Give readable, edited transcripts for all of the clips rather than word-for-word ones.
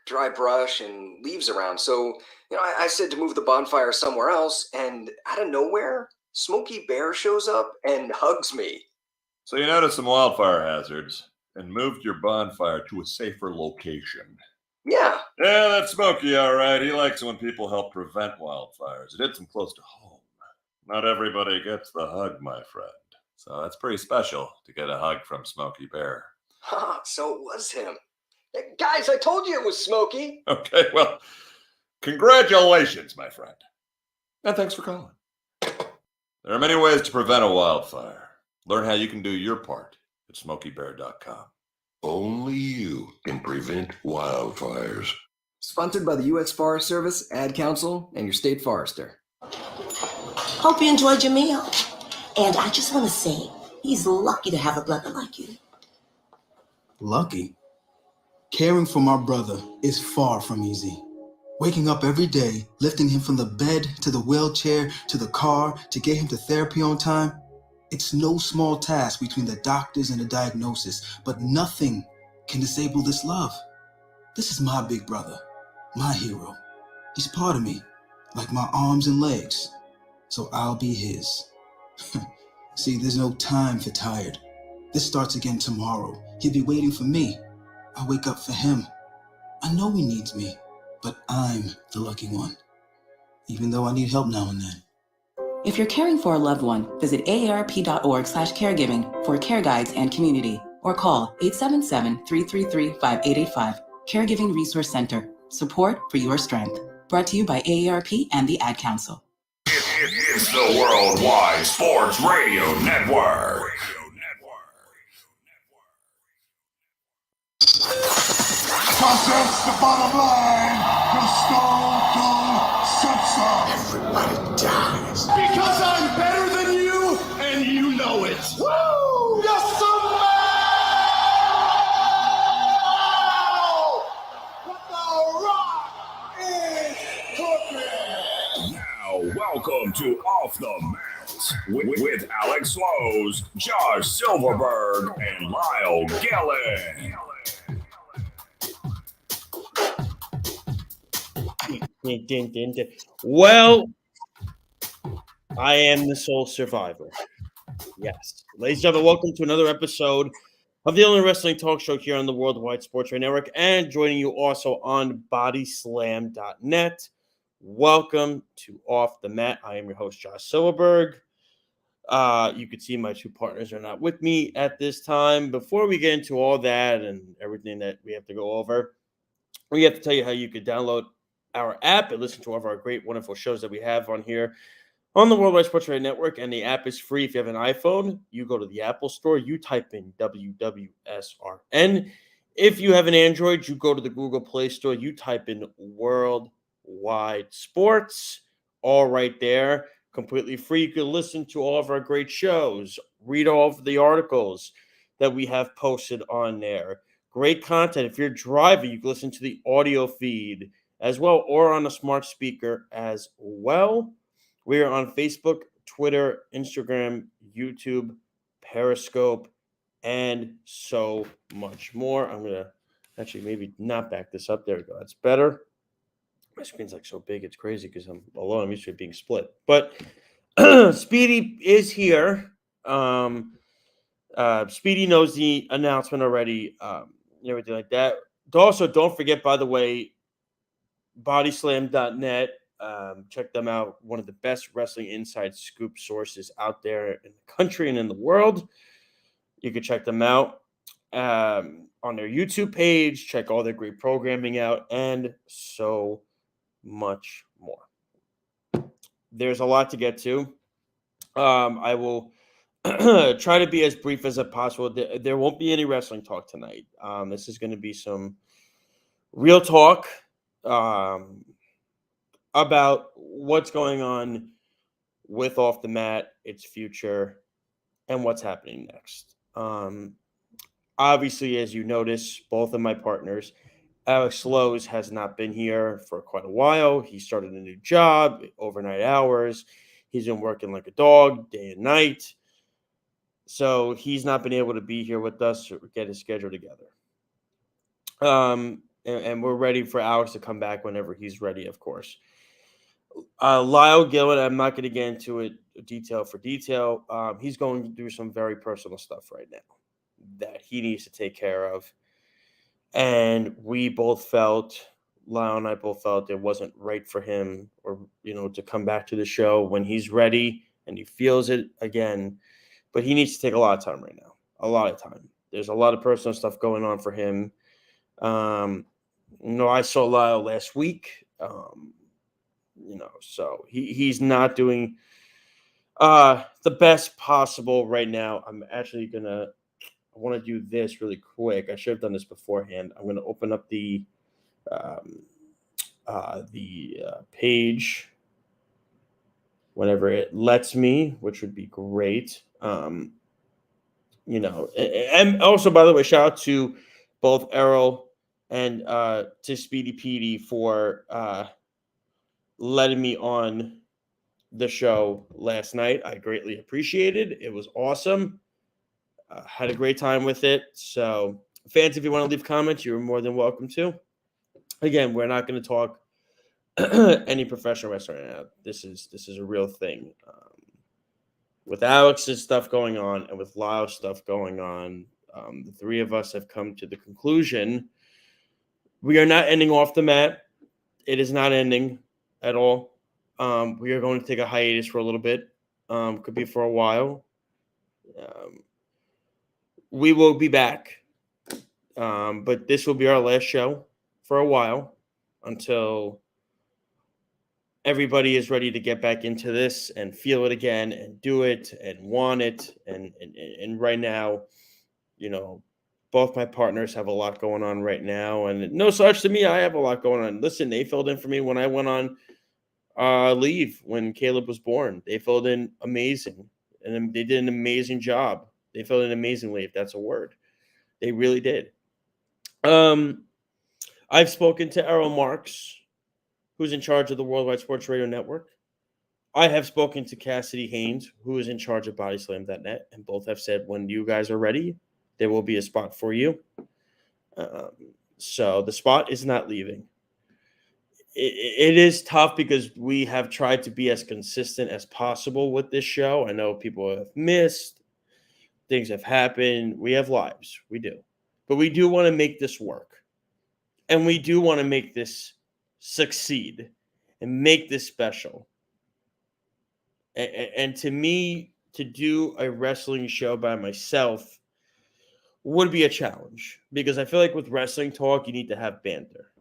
dry brush and leaves around. So, I said to move the bonfire somewhere else, and out of nowhere, Smokey Bear shows up and hugs me. So you noticed some wildfire hazards and moved your bonfire to a safer location. Yeah. Yeah, that's Smokey, all right. He likes it when people help prevent wildfires. It hits him close to home. Not everybody gets the hug, my friend. So that's pretty special to get a hug from Smokey Bear. So it was him. Hey, guys, I told you it was Smokey. Okay, well, congratulations, my friend. And thanks for calling. There are many ways to prevent a wildfire. Learn how you can do your part at smokeybear.com. Only you can prevent wildfires. Sponsored by the U.S. Forest Service, Ad Council, and your state forester. Hope you enjoyed your meal. And I just want to say, he's lucky to have a brother like you. Lucky? Caring for my brother is far from easy. Waking up every day, lifting him from the bed to the wheelchair to the car to get him to therapy on time. It's no small task between the doctors and the diagnosis, but nothing can disable this love. This is my big brother, my hero. He's part of me, like my arms and legs, so I'll be his. See, there's no time for tired. This starts again tomorrow. He'll be waiting for me. I wake up for him. I know he needs me, but I'm the lucky one, even though I need help now and then. If you're caring for a loved one, visit aarp.org/caregiving for care guides and community, or call 877-333-5885. Caregiving Resource Center. Support for your strength. Brought to you by AARP and the Ad Council. It's the Worldwide Sports Radio Network. That's the bottom line. The Stone Cold Simpson. Everybody dies. Because I'm better than you, and you know it. Woo! Yes, sir! What the rock is cooking? Now, welcome to Off the Mat with Alex Slows, Josh Silverberg, and Lyle Gillen. Well, I am the sole survivor. Yes. Ladies and gentlemen, welcome to another episode of the only wrestling talk show here on the Worldwide Sports Radio Network, and joining you also on bodyslam.net. Welcome to Off the Mat. I am your host, Josh Silverberg. You can see my two partners are not with me at this time. Before we get into all that and everything that we have to go over, we have to tell you how you could download our app and listen to all of our great, wonderful shows that we have on here on the Worldwide Sports Radio Network. And the app is free. If you have an iPhone, you go to the Apple Store, you type in WWSRN. If you have an Android, you go to the Google Play Store, you type in Worldwide Sports, all right there, completely free. You can listen to all of our great shows, read all of the articles that we have posted on there. Great content. If you're driving, you can listen to the audio feed as well, or on a smart speaker as well. We are on Facebook, Twitter, Instagram, YouTube, Periscope, and so much more. I'm going to actually maybe not back this up. There we go. That's better. My screen's like so big, it's crazy because I'm alone. I'm used to it being split. But Speedy is here. Speedy knows the announcement already, and everything like that. Also, don't forget, by the way, bodyslam.net. Check them out. One of the best wrestling inside scoop sources out there in the country and in the world. You can check them out on their YouTube page. Check all their great programming out and so much more. There's a lot to get to. I will try to be as brief as possible. There won't be any wrestling talk tonight. This is going to be some real talk about what's going on with Off the Mat, its future, and what's happening next. Obviously, as you notice, both of my partners, Alex Slows has not been here for quite a while. He started a new job, overnight hours. He's been working like a dog day and night. So he's not been able to be here with us or get his schedule together. and we're ready for Alex to come back whenever he's ready, of course. Lyle Gillett, I'm not going to get into it detail for detail. He's going through some very personal stuff right now that he needs to take care of. And Lyle and I both felt it wasn't right for him to come back to the show when he's ready and he feels it again. But he needs to take a lot of time right now, a lot of time. There's a lot of personal stuff going on for him. I saw Lyle last week. So he's not doing the best possible right now. I want to do this really quick. I should have done this beforehand. I'm going to open up the page whenever it lets me, which would be great. And also, by the way, shout out to both Errol and to Speedy Petey for letting me on the show last night. I greatly appreciated it. It was awesome. Had a great time with it. So, fans, if you want to leave comments, you're more than welcome to. Again, we're not going to talk any professional wrestling right now. This is a real thing. With Alex's stuff going on and with Lyle's stuff going on, the three of us have come to the conclusion we are not ending off the mat. It is not ending at all. We are going to take a hiatus for a little bit. Could be for a while. We will be back. But this will be our last show for a while until everybody is ready to get back into this and feel it again and do it and want it. And right now, both my partners have a lot going on right now. And no such to me, I have a lot going on. Listen, they filled in for me when I went on leave when Caleb was born. They filled in amazing. And they did an amazing job. They filled in amazingly, if that's a word. They really did. I've spoken to Errol Marks, who's in charge of the Worldwide Sports Radio Network. I have spoken to Cassidy Haynes, who is in charge of BodySlam.net, and both have said when you guys are ready, there will be a spot for you. So the spot is not leaving. It is tough because we have tried to be as consistent as possible with this show. I know people have missed. Things have happened. We have lives. We do. But we do want to make this work. And we do want to make this succeed and make this special. And to me, to do a wrestling show by myself would be a challenge because I feel like with wrestling talk, you need to have banter.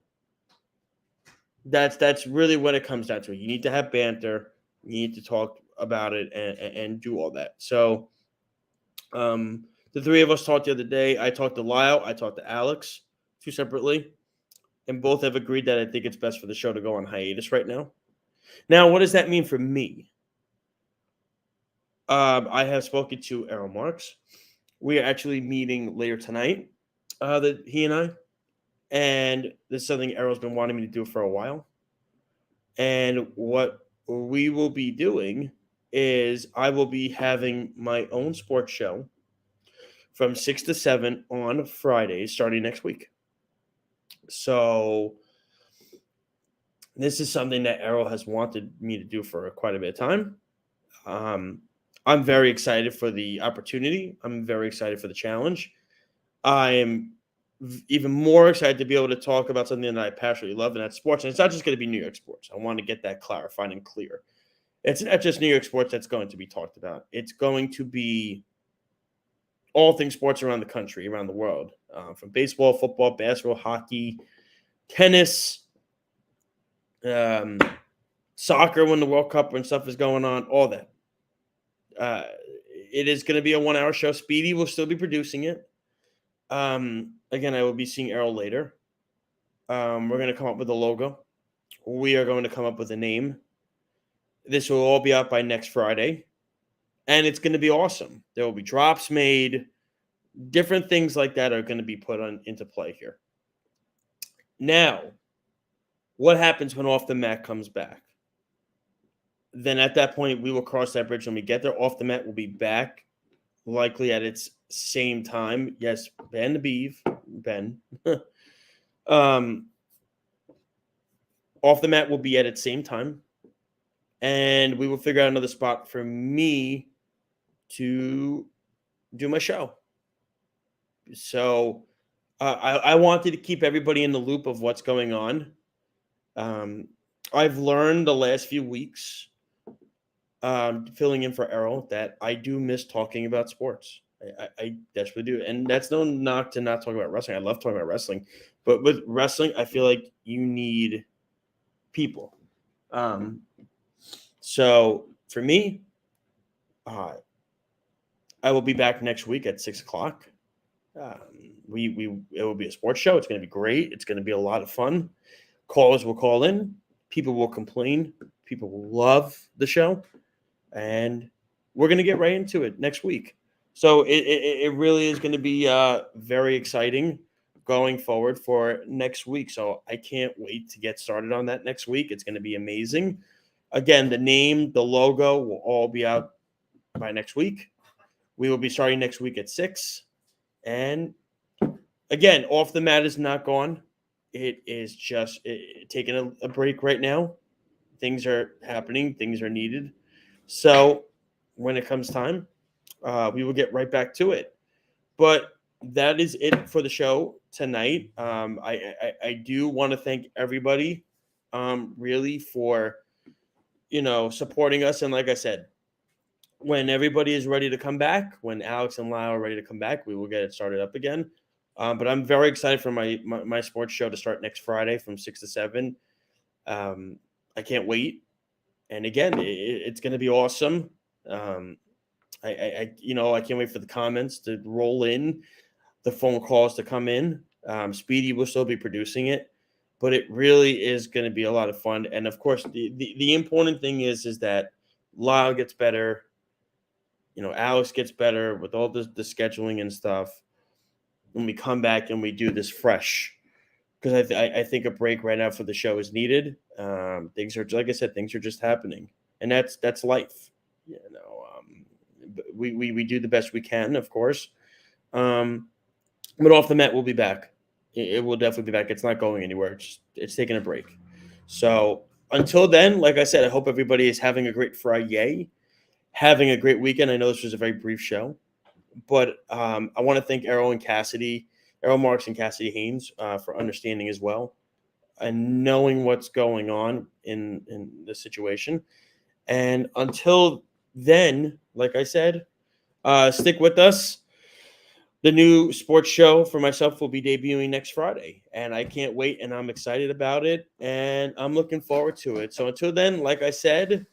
That's really what it comes down to. You need to have banter. You need to talk about it and do all that. So the three of us talked the other day. I talked to Lyle. I talked to Alex, two separately. And both have agreed that I think it's best for the show to go on hiatus right now. Now, what does that mean for me? I have spoken to Errol Marks. We are actually meeting later tonight, he and I. And this is something Errol's been wanting me to do for a while. And what we will be doing is I will be having my own sports show from 6 to 7 on Fridays starting next week. So this is something that Errol has wanted me to do for quite a bit of time. I'm very excited for the opportunity. I'm very excited for the challenge. I am even more excited to be able to talk about something that I passionately love, and that's sports. And it's not just going to be New York sports. I want to get that clarified and clear. It's not just New York sports that's going to be talked about. It's going to be all things sports around the country, around the world, from baseball, football, basketball, hockey, tennis, soccer when the World Cup and stuff is going on, all that. It is going to be a 1-hour show. Speedy will still be producing it. Again, I will be seeing Errol later. We're going to come up with a logo. We are going to come up with a name. This will all be out by next Friday. And it's going to be awesome. There will be drops made. Different things like that are going to be put into play here. Now, what happens when Off the Mat comes back? Then at that point, we will cross that bridge when we get there. Off the Mat will be back, likely at its same time. Yes, Ben. Off the Mat will be at its same time, and we will figure out another spot for me to do my show. So I wanted to keep everybody in the loop of what's going on. I've learned the last few weeks, filling in for Errol, that I do miss talking about sports. I desperately do. And that's no knock to not talking about wrestling. I love talking about wrestling. But with wrestling, I feel like you need people. So for me, I will be back next week at 6:00. It will be a sports show. It's going to be great. It's going to be a lot of fun. Callers will call in. People will complain. People will love the show. And we're going to get right into it next week. So it really is going to be very exciting going forward for next week. So I can't wait to get started on that next week. It's going to be amazing. Again, the name, the logo will all be out by next week. We will be starting next week at 6. And again, Off the Mat is not gone. It is just taking a break right now. Things are happening. Things are needed. So when it comes time, we will get right back to it. But that is it for the show tonight. I do want to thank everybody really for, supporting us. And like I said, when everybody is ready to come back, when Alex and Lyle are ready to come back, we will get it started up again. But I'm very excited for my sports show to start next Friday from 6 to 7. I can't wait. And again, it's going to be awesome. I can't wait for the comments to roll in, the phone calls to come in. Speedy will still be producing it, but it really is going to be a lot of fun. And of course, the important thing is that Lyle gets better. Alex gets better with all the scheduling and stuff. When we come back and we do this fresh, because I think a break right now for the show is needed. Things are, like I said, things are just happening, and that's life. We do the best we can, of course. But Off the Mat will be back. It will definitely be back. It's not going anywhere. It's taking a break. So until then, like I said, I hope everybody is having a great Friday, having a great weekend. I know this was a very brief show, but I want to thank Errol Marks and Cassidy Haynes for understanding as well and knowing what's going on in the situation. And until then, like I said, stick with us. The new sports show for myself will be debuting next Friday, and I can't wait, and I'm excited about it, and I'm looking forward to it. So until then, like I said,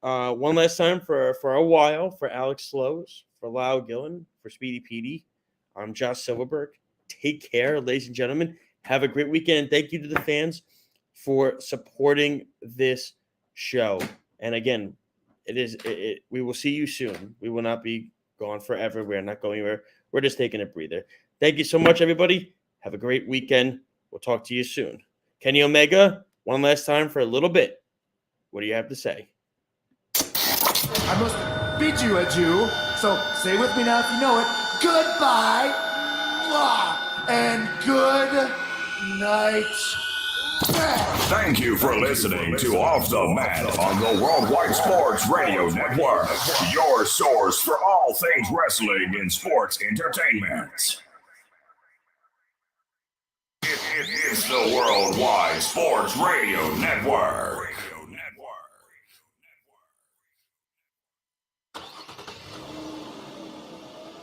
one last time for a while, for Alex Slows, for Lyle Gillen, for Speedy Petey, I'm Josh Silverberg. Take care, ladies and gentlemen. Have a great weekend, and thank you to the fans for supporting this show. And again, we will see you soon. We will not be gone forever. We're not going anywhere. We're just taking a breather. Thank you so much, everybody. Have a great weekend. We'll talk to you soon. Kenny Omega, one last time for a little bit. What do you have to say? I must bid you adieu. So say with me now if you know it. Goodbye. And good night. Thank you for listening to Off the Mat on the Worldwide Sports Radio Network, your source for all things wrestling and sports entertainment. It's the Worldwide Sports Radio Network.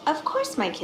Of course my kids